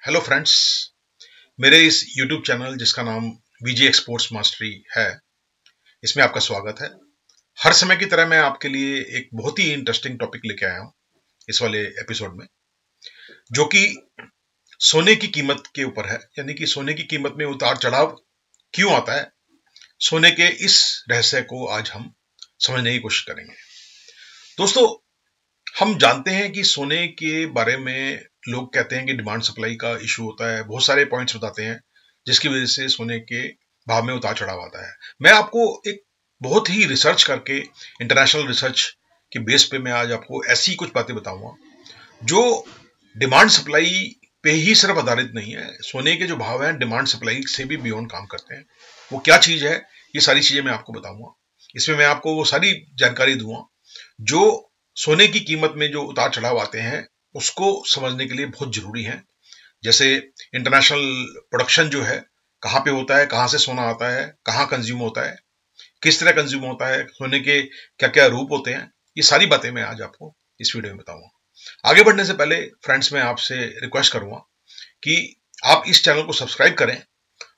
Hello friends, मेरे इस YouTube channel जिसका नाम वीजे एक्सपोर्ट्स मास्टरी है, इसमें आपका स्वागत है। हर समय की तरह मैं आपके लिए एक बहुत ही इंटरेस्टिंग टॉपिक लेके आया हूं इस वाले एपिसोड में, जो कि सोने की कीमत के ऊपर है। यानी कि सोने की कीमत में उतार चढ़ाव क्यों आता है, सोने के इस रहस्य को आज हम समझने की कोशिश करेंगे। दोस्तों, हम जानते हैं कि सोने के बारे में लोग कहते हैं कि डिमांड सप्लाई का इशू होता है, बहुत सारे पॉइंट्स बताते हैं जिसकी वजह से सोने के भाव में उतार चढ़ाव आता है। मैं आपको एक बहुत ही रिसर्च करके, इंटरनेशनल रिसर्च के बेस पे मैं आज आपको ऐसी कुछ बातें बताऊंगा जो डिमांड सप्लाई पे ही सिर्फ आधारित नहीं है। सोने के जो भाव हैं डिमांड सप्लाई से भी बियॉन्ड काम करते हैं। वो क्या चीज है, ये सारी चीजें मैं आपको बताऊंगा। इसमें मैं आपको वो सारी जानकारी दूंगा जो सोने की कीमत में जो उतार चढ़ाव आते हैं उसको समझने के लिए बहुत जरूरी है। जैसे इंटरनेशनल प्रोडक्शन जो है, कहाँ पे होता है, कहाँ से सोना आता है, कहाँ कंज्यूम होता है, किस तरह कंज्यूम होता है, सोने के क्या क्या रूप होते हैं, ये सारी बातें मैं आज आपको इस वीडियो में बताऊंगा। आगे बढ़ने से पहले फ्रेंड्स, मैं आपसे रिक्वेस्ट करूंगा कि आप इस चैनल को सब्सक्राइब करें,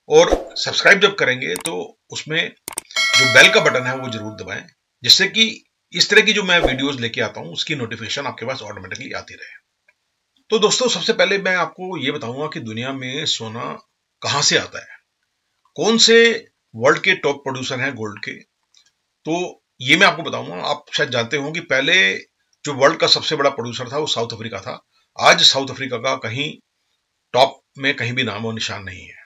और सब्सक्राइब जब करेंगे तो उसमें जो बेल का बटन है वो जरूर दबाएं, जिससे कि इस तरह की जो मैं वीडियोस लेके आता हूं उसकी नोटिफिकेशन आपके पास ऑटोमेटिकली आती रहे। तो दोस्तों, सबसे पहले मैं आपको ये बताऊंगा कि दुनिया में सोना कहां से आता है, कौन से वर्ल्ड के टॉप प्रोड्यूसर हैं गोल्ड के। तो ये मैं आपको बताऊंगा। आप शायद जानते हो कि पहले जो वर्ल्ड का सबसे बड़ा प्रोड्यूसर था वो साउथ अफ्रीका था। आज साउथ अफ्रीका का कहीं टॉप में कहीं भी नाम और निशान नहीं है।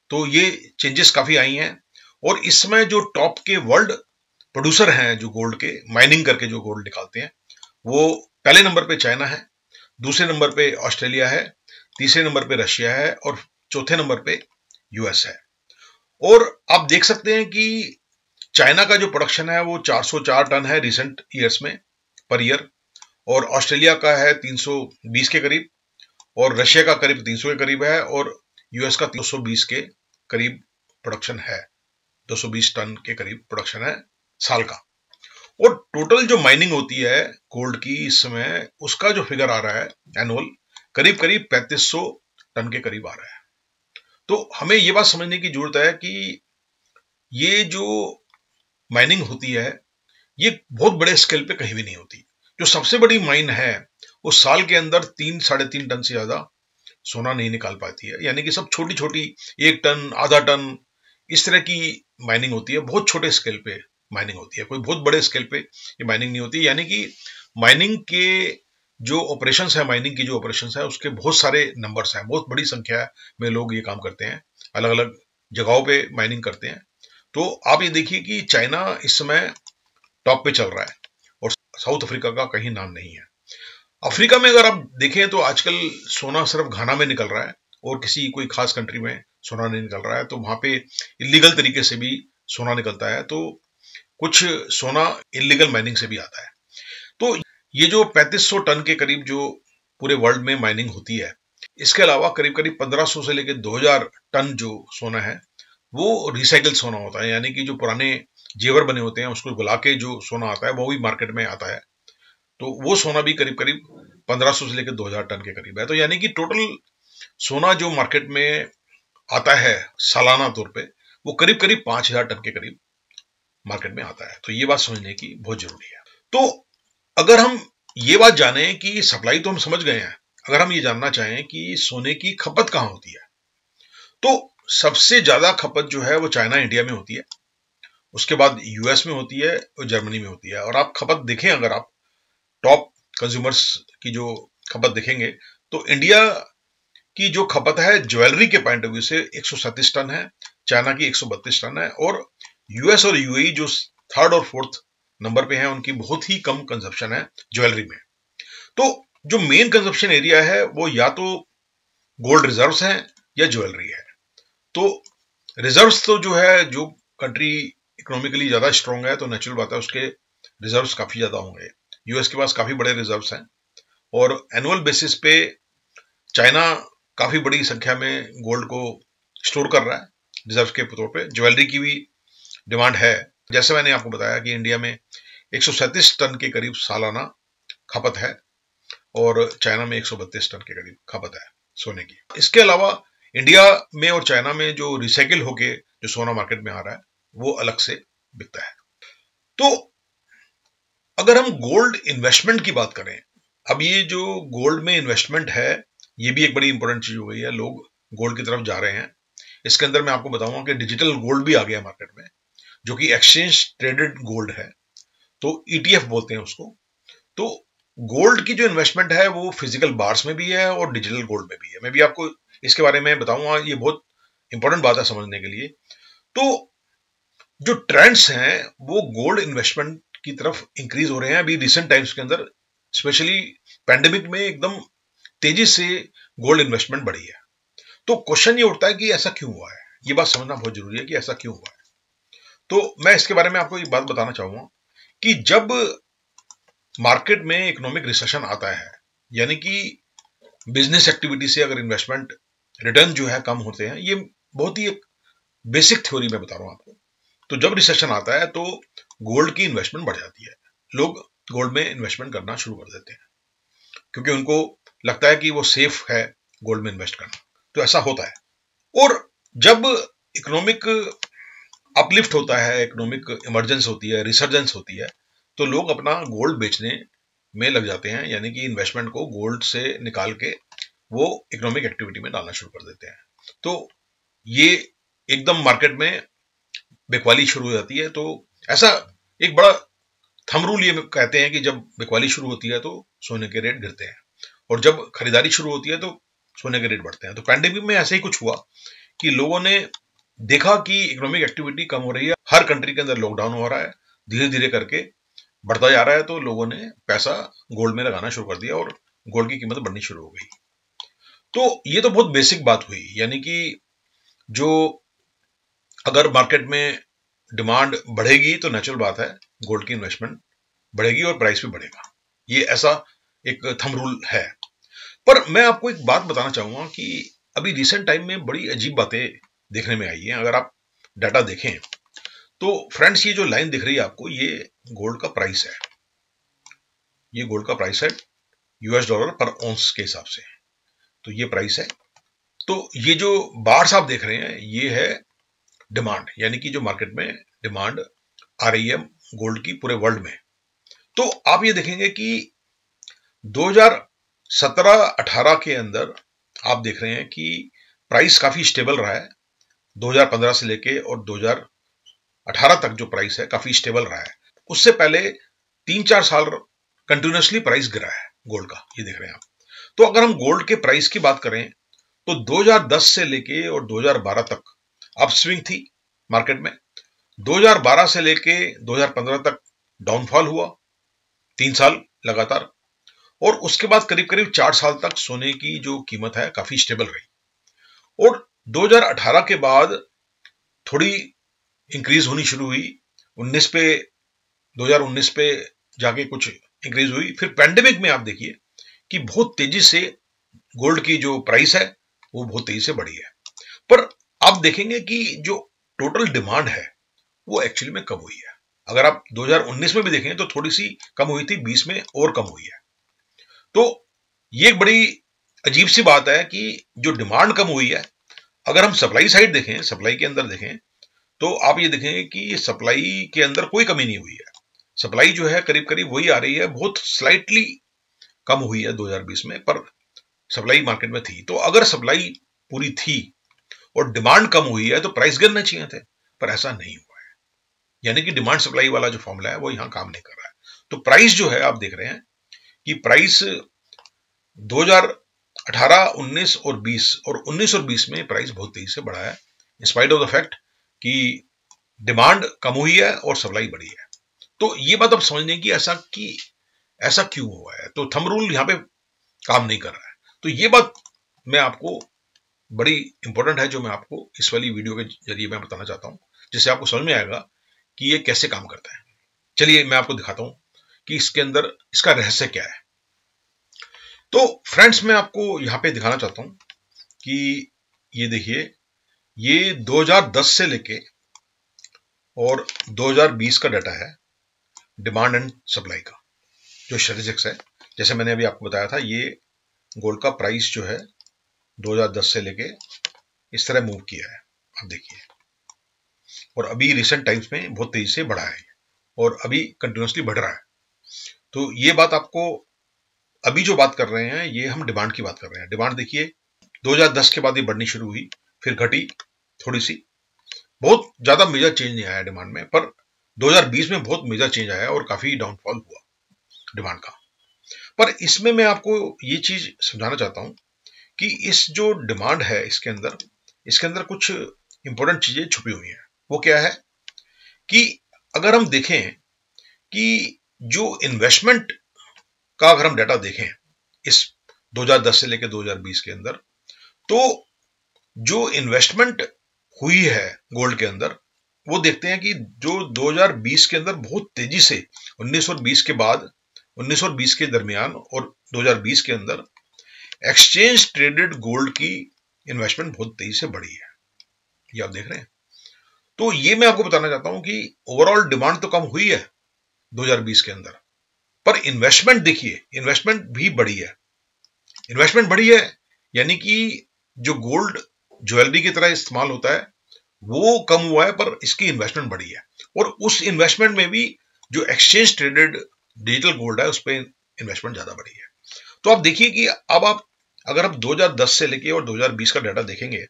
तो ये चेंजेस काफी आई हैं, और इस समय जो टॉप के वर्ल्ड प्रोड्यूसर हैं जो गोल्ड के, माइनिंग करके जो गोल्ड निकालते हैं, वो पहले नंबर पे चाइना है, दूसरे नंबर पे ऑस्ट्रेलिया है, तीसरे नंबर पे रशिया है, और चौथे नंबर पे यूएस है। और आप देख सकते हैं कि चाइना का जो प्रोडक्शन है वो 404 टन है रिसेंट ईयर्स में पर ईयर, और ऑस्ट्रेलिया का है 320 के करीब, और रशिया का करीब 300 के करीब है, और यूएस का 220 के करीब प्रोडक्शन है। 220 टन के करीब प्रोडक्शन है साल का। और टोटल जो माइनिंग होती है गोल्ड की इस समय, उसका जो फिगर आ रहा है एनुअल, करीब करीब 3500 टन के करीब आ रहा है। तो हमें यह बात समझने की जरूरत है कि ये जो माइनिंग होती है ये बहुत बड़े स्केल पे कहीं भी नहीं होती। जो सबसे बड़ी माइन है वो साल के अंदर 3-3.5 टन से ज्यादा सोना नहीं निकाल पाती है। यानी कि सब छोटी छोटी 1 टन, आधा टन, इस तरह की माइनिंग होती है। बहुत छोटे स्केल पे माइनिंग होती है, कोई बहुत बड़े स्केल पे ये माइनिंग नहीं होती। यानी कि माइनिंग के जो ऑपरेशंस है, माइनिंग की जो ऑपरेशंस है उसके बहुत सारे नंबर्स हैं, बहुत बड़ी संख्या में लोग ये काम करते हैं, अलग अलग जगहों पे माइनिंग करते हैं। तो आप ये देखिए कि चाइना इस समय टॉप पे चल रहा है, और साउथ अफ्रीका का कहीं नाम नहीं है। अफ्रीका में अगर आप देखें तो आजकल सोना सिर्फ घाना में निकल रहा है, और किसी कोई खास कंट्री में सोना नहीं निकल रहा है। तो वहां पे इलीगल तरीके से भी सोना निकलता है, तो कुछ सोना इलीगल माइनिंग से भी आता है। तो ये जो 3500 टन के करीब जो पूरे वर्ल्ड में माइनिंग होती है, इसके अलावा करीब करीब 1500 से लेकर 2000 टन जो सोना है वो रिसाइकल सोना होता है। यानी कि जो पुराने जेवर बने होते हैं उसको गला के जो सोना आता है वो भी मार्केट में आता है। तो वो सोना भी करीब करीब 1500 से लेकर 2000 टन के करीब है। तो यानी कि टोटल सोना जो मार्केट में आता है सालाना तौर पे, वो करीब करीब 5000 टन के करीब मार्केट में आता है। तो ये बात समझने की बहुत जरूरी है। तो अगर हम ये बात जाने कि सप्लाई तो हम समझ गए हैं, अगर हम ये जानना चाहें कि सोने की खपत कहां होती है, तो सबसे ज्यादा खपत जो है वो चाइना, इंडिया में होती है, उसके बाद यूएस में होती है, और जर्मनी में होती है। और आप खपत देखें, अगर आप टॉप कंज्यूमर्स की जो खपत देखेंगे, तो इंडिया की जो खपत है ज्वेलरी के पॉइंट ऑफ व्यू से 137 टन है, चाइना की 132 टन है, और यूएस और यूएई जो थर्ड और फोर्थ नंबर पे हैं उनकी बहुत ही कम कंजप्शन है ज्वेलरी में। तो जो मेन कंजप्शन एरिया है वो या तो गोल्ड रिजर्व्स हैं या ज्वेलरी है। तो रिजर्व्स तो जो है, जो कंट्री इकोनॉमिकली ज्यादा स्ट्रांग है तो नेचुरल बात है उसके रिजर्व्स काफी ज्यादा होंगे। यूएस के पास काफी बड़े रिजर्व्स हैं, और एनुअल बेसिस पे चाइना काफी बड़ी संख्या में गोल्ड को स्टोर कर रहा है रिजर्व के तौर पे। ज्वेलरी की भी डिमांड है। जैसे मैंने आपको बताया कि इंडिया में 137 टन के करीब सालाना खपत है, और चाइना में 132 टन के करीब खपत है। सोने की। इसके अलावा इंडिया में और चाइना में जो रिसाइकिल होके जो सोना मार्केट में आ रहा है वो अलग से बिकता है। तो अगर हम गोल्ड इन्वेस्टमेंट की बात करें, अब ये जो गोल्ड में इन्वेस्टमेंट है ये भी एक बड़ी इंपॉर्टेंट चीज हो गई है, लोग गोल्ड की तरफ जा रहे हैं। इसके अंदर मैं आपको बताऊंगा कि डिजिटल गोल्ड भी आ गया मार्केट में, जो कि एक्सचेंज ट्रेडेड गोल्ड है, तो ईटीएफ बोलते हैं उसको। तो गोल्ड की जो इन्वेस्टमेंट है वो फिजिकल बार्स में भी है और डिजिटल गोल्ड में भी है। मैं भी आपको इसके बारे में बताऊंगा, ये बहुत इंपॉर्टेंट बात है समझने के लिए। तो जो ट्रेंड्स हैं वो गोल्ड इन्वेस्टमेंट की तरफ इंक्रीज हो रहे हैं अभी रिसेंट टाइम्स के अंदर, स्पेशली पैंडेमिक में एकदम तेजी से गोल्ड इन्वेस्टमेंट बढ़ी है। तो क्वेश्चन ये उठता है कि ऐसा क्यों हुआ है, ये बात समझना बहुत जरूरी है कि ऐसा क्यों हुआ है। तो मैं इसके बारे में आपको एक बात बताना चाहूंगा कि जब मार्केट में इकोनॉमिक रिसेशन आता है, यानी कि बिजनेस एक्टिविटी से अगर इन्वेस्टमेंट रिटर्न जो है कम होते हैं, ये बहुत ही एक बेसिक थ्योरी में बता रहा हूं आपको। तो जब रिसेशन आता है तो गोल्ड की इन्वेस्टमेंट बढ़ जाती है, लोग गोल्ड में इन्वेस्टमेंट करना शुरू कर देते हैं क्योंकि उनको लगता है कि वो सेफ है गोल्ड में इन्वेस्ट करना। तो ऐसा होता है। और जब इकोनॉमिक अपलिफ्ट होता है, इकोनॉमिक इमरजेंस होती है, रिसर्जेंस होती है, तो लोग अपना गोल्ड बेचने में लग जाते हैं, यानी कि इन्वेस्टमेंट को गोल्ड से निकाल के वो इकोनॉमिक एक्टिविटी में डालना शुरू कर देते हैं। तो ये एकदम मार्केट में बिकवाली शुरू हो जाती है। तो ऐसा एक बड़ा थंब रूल ये कहते हैं कि जब बिकवाली शुरू होती है तो सोने के रेट गिरते हैं, और जब खरीदारी शुरू होती है तो सोने के रेट बढ़ते हैं। तो पैंडेमिक में ऐसे ही कुछ हुआ कि लोगों ने देखा कि इकोनॉमिक एक्टिविटी कम हो रही है, हर कंट्री के अंदर लॉकडाउन हो रहा है, धीरे धीरे करके बढ़ता जा रहा है, तो लोगों ने पैसा गोल्ड में लगाना शुरू कर दिया और गोल्ड की कीमत बढ़नी शुरू हो गई। तो ये तो बहुत बेसिक बात हुई, यानी कि जो अगर मार्केट में डिमांड बढ़ेगी तो नेचुरल बात है गोल्ड की इन्वेस्टमेंट बढ़ेगी और प्राइस भी बढ़ेगा, ये ऐसा एक थंब रूल है। पर मैं आपको एक बात बताना चाहूंगा कि अभी रिसेंट टाइम में बड़ी अजीब बातें देखने में आई हैं। अगर आप डाटा देखें तो फ्रेंड्स, ये जो लाइन दिख रही है आपको, ये गोल्ड का प्राइस है, ये गोल्ड का प्राइस है यूएस डॉलर पर ऑन्स के हिसाब से। तो ये प्राइस है। तो ये जो बार्स आप देख रहे हैं ये है डिमांड, यानी कि जो मार्केट में डिमांड आ रही है गोल्ड की पूरे वर्ल्ड में। तो आप ये देखेंगे कि 2017-18 के अंदर आप देख रहे हैं कि प्राइस काफी स्टेबल रहा है। 2015 से लेके और 2018 तक जो प्राइस है काफी स्टेबल रहा है। उससे पहले 3-4 साल कंटिन्यूसली प्राइस गिरा है गोल्ड का, ये देख रहे हैं आप। तो अगर हम गोल्ड के प्राइस की बात करें तो 2010 से लेके और 2012 तक अपस्विंग थी मार्केट में, 2012 से लेके 2015 तक डाउनफॉल हुआ 3 साल लगातार, और उसके बाद करीब करीब 4 साल तक सोने की जो कीमत है काफी स्टेबल रही। और 2018 के बाद थोड़ी इंक्रीज होनी शुरू हुई, 2019 पे जाके कुछ इंक्रीज हुई। फिर पैंडेमिक में आप देखिए कि बहुत तेजी से गोल्ड की जो प्राइस है वो बहुत तेजी से बढ़ी है। पर आप देखेंगे कि जो टोटल डिमांड है वो एक्चुअली में कम हुई है। अगर आप 2019 में भी देखें तो थोड़ी सी कम हुई थी, 20 में और कम हुई है। तो ये एक बड़ी अजीब सी बात है कि जो डिमांड कम हुई है, अगर हम सप्लाई साइड देखें, सप्लाई के अंदर देखें, तो आप ये देखेंगे कि सप्लाई के अंदर कोई कमी नहीं हुई है। सप्लाई जो है करीब करीब वही आ रही है, बहुत स्लाइटली कम हुई है 2020 में, पर सप्लाई मार्केट में थी। तो अगर सप्लाई पूरी थी और डिमांड कम हुई है तो प्राइस गिरने चाहिए थे, पर ऐसा नहीं हुआ है। यानी कि डिमांड सप्लाई वाला जो फॉर्मूला है वो यहां काम नहीं कर रहा है। तो प्राइस जो है आप देख रहे हैं कि प्राइस 2018, 19 और 20 और 19 और 20 में प्राइस बहुत तेजी से बढ़ा है, इंस्पाइट ऑफ द फैक्ट कि डिमांड कम हुई है और सप्लाई बढ़ी है। तो ये बात आप समझने की ऐसा क्यों हुआ है, तो थंब रूल यहां पे काम नहीं कर रहा है। तो ये बात मैं आपको बड़ी इंपॉर्टेंट है, जो मैं आपको इस वाली वीडियो के जरिए मैं बताना चाहता हूं, जिससे आपको समझ में आएगा कि ये कैसे काम करता है। चलिए मैं आपको दिखाता हूं कि इसके अंदर इसका रहस्य क्या है। तो फ्रेंड्स, मैं आपको यहां पे दिखाना चाहता हूं कि ये देखिए, ये 2010 से लेके और 2020 का डाटा है डिमांड एंड सप्लाई का, जो स्टैटिस्टिक्स है। जैसे मैंने अभी आपको बताया था, ये गोल्ड का प्राइस जो है 2010 से लेके इस तरह मूव किया है, आप देखिए, और अभी रिसेंट टाइम्स में बहुत तेजी से बढ़ा है और अभी कंटिन्यूसली बढ़ रहा है। तो ये बात आपको, अभी जो बात कर रहे हैं ये हम डिमांड की बात कर रहे हैं। डिमांड देखिए 2010 के बाद ये बढ़नी शुरू हुई, फिर घटी थोड़ी सी, बहुत ज्यादा मेजर चेंज नहीं आया डिमांड में, पर 2020 में बहुत मेजर चेंज आया और काफी डाउनफॉल हुआ डिमांड का। पर इसमें मैं आपको ये चीज समझाना चाहता हूं कि इस जो डिमांड है इसके अंदर कुछ इंपॉर्टेंट चीजें छुपी हुई हैं। वो क्या है कि अगर हम देखें कि जो इन्वेस्टमेंट का अगर हम डाटा देखें इस 2010 से लेकर 2020 के अंदर, तो जो इन्वेस्टमेंट हुई है गोल्ड के अंदर, वो देखते हैं कि जो 2020 के अंदर बहुत तेजी से 1920 के बाद, 1920 के दरमियान और 2020 के अंदर एक्सचेंज ट्रेडेड गोल्ड की इन्वेस्टमेंट बहुत तेजी से बढ़ी है, ये आप देख रहे हैं। तो ये मैं आपको बताना चाहता हूं कि ओवरऑल डिमांड तो कम हुई है 2020 के अंदर, पर इन्वेस्टमेंट देखिए, इन्वेस्टमेंट भी बढ़ी है। इन्वेस्टमेंट बढ़ी है यानी कि जो गोल्ड ज्वेलरी की तरह इस्तेमाल होता है वो कम हुआ है, पर इसकी इन्वेस्टमेंट बढ़ी है। और उस इन्वेस्टमेंट में भी जो एक्सचेंज ट्रेडेड डिजिटल गोल्ड है उस पर इन्वेस्टमेंट ज्यादा बढ़ी है। तो आप देखिए कि अब आप अगर आप 2010 से लेके और 2020 का डाटा देखेंगे,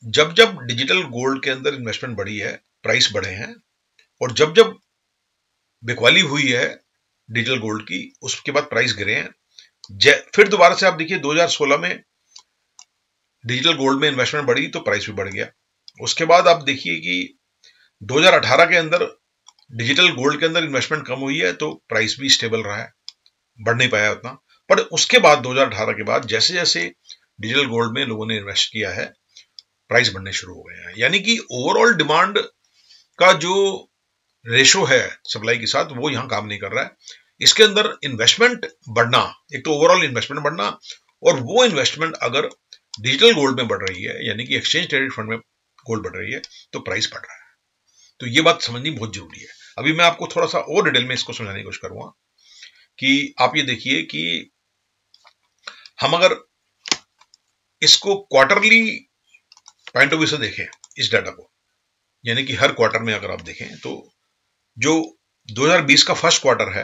जब जब डिजिटल गोल्ड के अंदर इन्वेस्टमेंट बढ़ी है, प्राइस बढ़े हैं, और जब जब बिकवाली हुई है डिजिटल गोल्ड की, उसके बाद प्राइस गिरे हैं। फिर दोबारा से आप देखिए 2016 में डिजिटल गोल्ड में इन्वेस्टमेंट बढ़ी तो प्राइस भी बढ़ गया। उसके बाद आप देखिए कि 2018 के अंदर डिजिटल गोल्ड के अंदर इन्वेस्टमेंट कम हुई है तो प्राइस भी स्टेबल रहा है, बढ़ नहीं पाया उतना। पर उसके बाद 2018 के बाद जैसे जैसे डिजिटल गोल्ड में लोगों ने इन्वेस्ट किया है, प्राइस बढ़ने शुरू हो गए हैं। यानी कि ओवरऑल डिमांड का जो रेशो है सप्लाई के साथ वो यहां काम नहीं कर रहा है। इसके अंदर इन्वेस्टमेंट बढ़ना, एक तो ओवरऑल इन्वेस्टमेंट बढ़ना, और वो इन्वेस्टमेंट अगर डिजिटल गोल्ड में बढ़ रही है यानी कि एक्सचेंज ट्रेडेड फंड में गोल्ड बढ़ रही है तो प्राइस बढ़ रहा है। तो ये बात समझनी बहुत जरूरी है। अभी मैं आपको थोड़ा सा और डिटेल में इसको समझाने की कोशिश करूंगा कि आप ये देखिए कि हम अगर इसको क्वार्टरली पॉइंट ऑफ व्यू से देखें इस डाटा को, यानी कि हर क्वार्टर में अगर आप देखें तो जो 2020 का फर्स्ट क्वार्टर है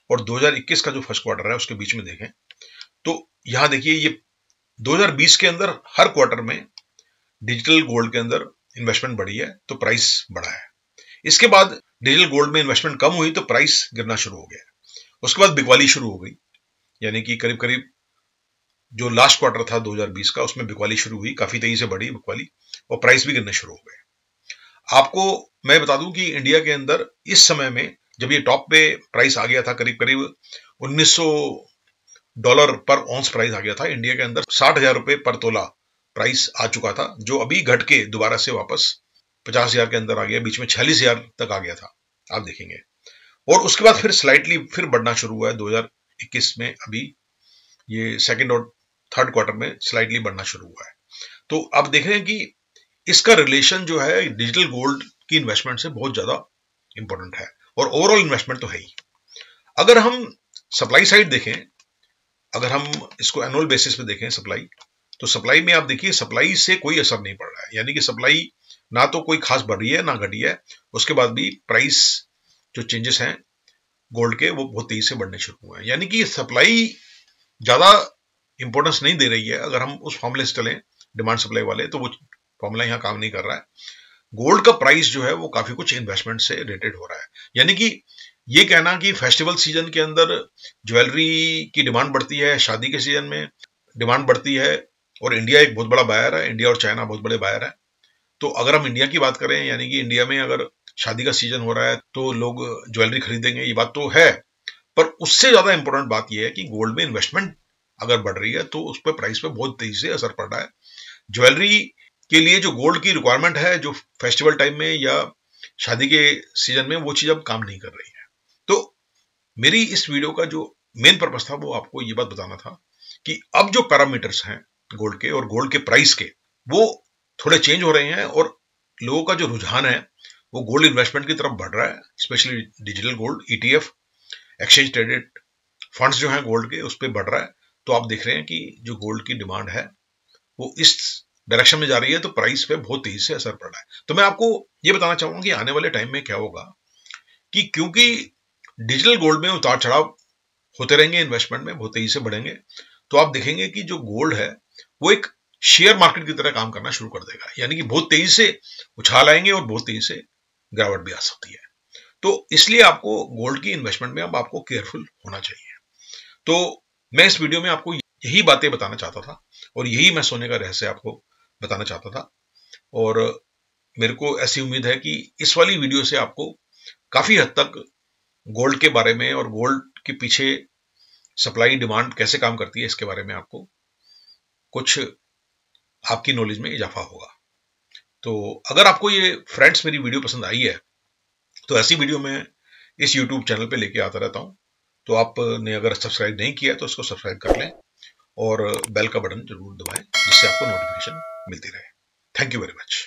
और 2021 का जो फर्स्ट क्वार्टर है उसके बीच में देखें तो यहां देखिए ये 2020 के अंदर हर क्वार्टर में डिजिटल गोल्ड के अंदर इन्वेस्टमेंट बढ़ी है तो प्राइस बढ़ा है। इसके बाद डिजिटल गोल्ड में इन्वेस्टमेंट कम हुई तो प्राइस गिरना शुरू हो गया। उसके बाद बिकवाली शुरू हो गई, यानी कि करीब करीब जो लास्ट क्वार्टर था 2020 का उसमें बिकवाली शुरू हुई, काफी तेजी से बढ़ी बिकवाली और प्राइस भी गिरने शुरू हो गए। आपको मैं बता दूं कि इंडिया के अंदर इस समय में जब ये टॉप पे प्राइस आ गया था, करीब करीब $1900 पर ऑन्स प्राइस आ गया था, इंडिया के अंदर 60,000 रुपए पर तोला प्राइस आ चुका था, जो अभी घट के दोबारा से वापस 50,000 के अंदर आ गया, बीच में 46,000 तक आ गया था, आप देखेंगे। और उसके बाद फिर स्लाइटली फिर बढ़ना शुरू हुआ है 2021 में, अभी ये सेकंड और थर्ड क्वार्टर में स्लाइटली बढ़ना शुरू हुआ है। तो आप देख रहे हैं कि इसका रिलेशन जो है डिजिटल गोल्ड की इन्वेस्टमेंट से बहुत ज्यादा इंपॉर्टेंट है, और ओवरऑल इन्वेस्टमेंट तो है ही। अगर हम सप्लाई साइड देखें, अगर हम इसको एनुअल बेसिस पे देखें सप्लाई, तो सप्लाई में आप देखिए सप्लाई से कोई असर नहीं पड़ रहा है, यानी कि सप्लाई ना तो कोई खास बढ़ रही है ना घटी है। उसके बाद भी प्राइस जो चेंजेस हैं गोल्ड के वो बहुत तेजी से बढ़ने शुरू हुए हैं, यानी कि सप्लाई ज्यादा इंपॉर्टेंस नहीं दे रही है। अगर हम उस फॉर्मूले से चलें डिमांड सप्लाई वाले, तो वो फॉर्मूला यहाँ काम नहीं कर रहा है। गोल्ड का प्राइस जो है वो काफी कुछ इन्वेस्टमेंट से रिलेटेड हो रहा है, यानी कि ये कहना कि फेस्टिवल सीजन के अंदर ज्वेलरी की डिमांड बढ़ती है, शादी के सीजन में डिमांड बढ़ती है, और इंडिया एक बहुत बड़ा बायर है, इंडिया और चाइना बहुत बड़े बायर है। तो अगर हम इंडिया की बात करें, यानी कि इंडिया में अगर शादी का सीजन हो रहा है तो लोग ज्वेलरी खरीदेंगे, ये बात तो है, पर उससे ज्यादा इंपॉर्टेंट बात यह है कि गोल्ड में इन्वेस्टमेंट अगर बढ़ रही है तो उस पर प्राइस पे बहुत तेजी से असर पड़ रहा है। ज्वेलरी के लिए जो गोल्ड की रिक्वायरमेंट है जो फेस्टिवल टाइम में या शादी के सीजन में, वो चीज अब काम नहीं कर रही है। तो मेरी इस वीडियो का जो मेन पर्पस था वो आपको ये बात बताना था कि अब जो पैरामीटर्स हैं गोल्ड के और गोल्ड के प्राइस के, वो थोड़े चेंज हो रहे हैं, और लोगों का जो रुझान है वो गोल्ड इन्वेस्टमेंट की तरफ बढ़ रहा है, specially digital gold, ETF, exchange traded funds जो हैं गोल्ड के उस पर बढ़ रहा है। तो आप देख रहे हैं कि जो गोल्ड की डिमांड है वो इस डायरेक्शन में जा रही है, तो प्राइस पे बहुत तेजी से असर पड़ रहा है। तो मैं आपको ये बताना चाहूंगा कि आने वाले टाइम में क्या होगा, कि क्योंकि डिजिटल गोल्ड में उतार चढ़ाव होते रहेंगे, इन्वेस्टमेंट में बहुत तेजी से बढ़ेंगे, तो आप देखेंगे कि जो गोल्ड है वो एक शेयर मार्केट की तरह काम करना शुरू कर देगा, यानी कि बहुत तेजी से उछाल आएंगे और बहुत तेजी से गिरावट भी आ सकती है। तो इसलिए आपको गोल्ड की इन्वेस्टमेंट में अब आपको केयरफुल होना चाहिए। तो मैं इस वीडियो में आपको यही बातें बताना चाहता था और यही मैं सोने का रहस्य आपको बताना चाहता था। और मेरे को ऐसी उम्मीद है कि इस वाली वीडियो से आपको काफी हद तक गोल्ड के बारे में और गोल्ड के पीछे सप्लाई डिमांड कैसे काम करती है इसके बारे में आपको कुछ आपकी नॉलेज में इजाफा होगा। तो अगर आपको ये फ्रेंड्स मेरी वीडियो पसंद आई है, तो ऐसी वीडियो मैं इस YouTube चैनल पे लेके आता रहता हूं। तो आपने अगर सब्सक्राइब नहीं किया तो इसको सब्सक्राइब कर लें और बेल का बटन जरूर दबाएं, जिससे आपको नोटिफिकेशन मिलती रहे। Thank you very much.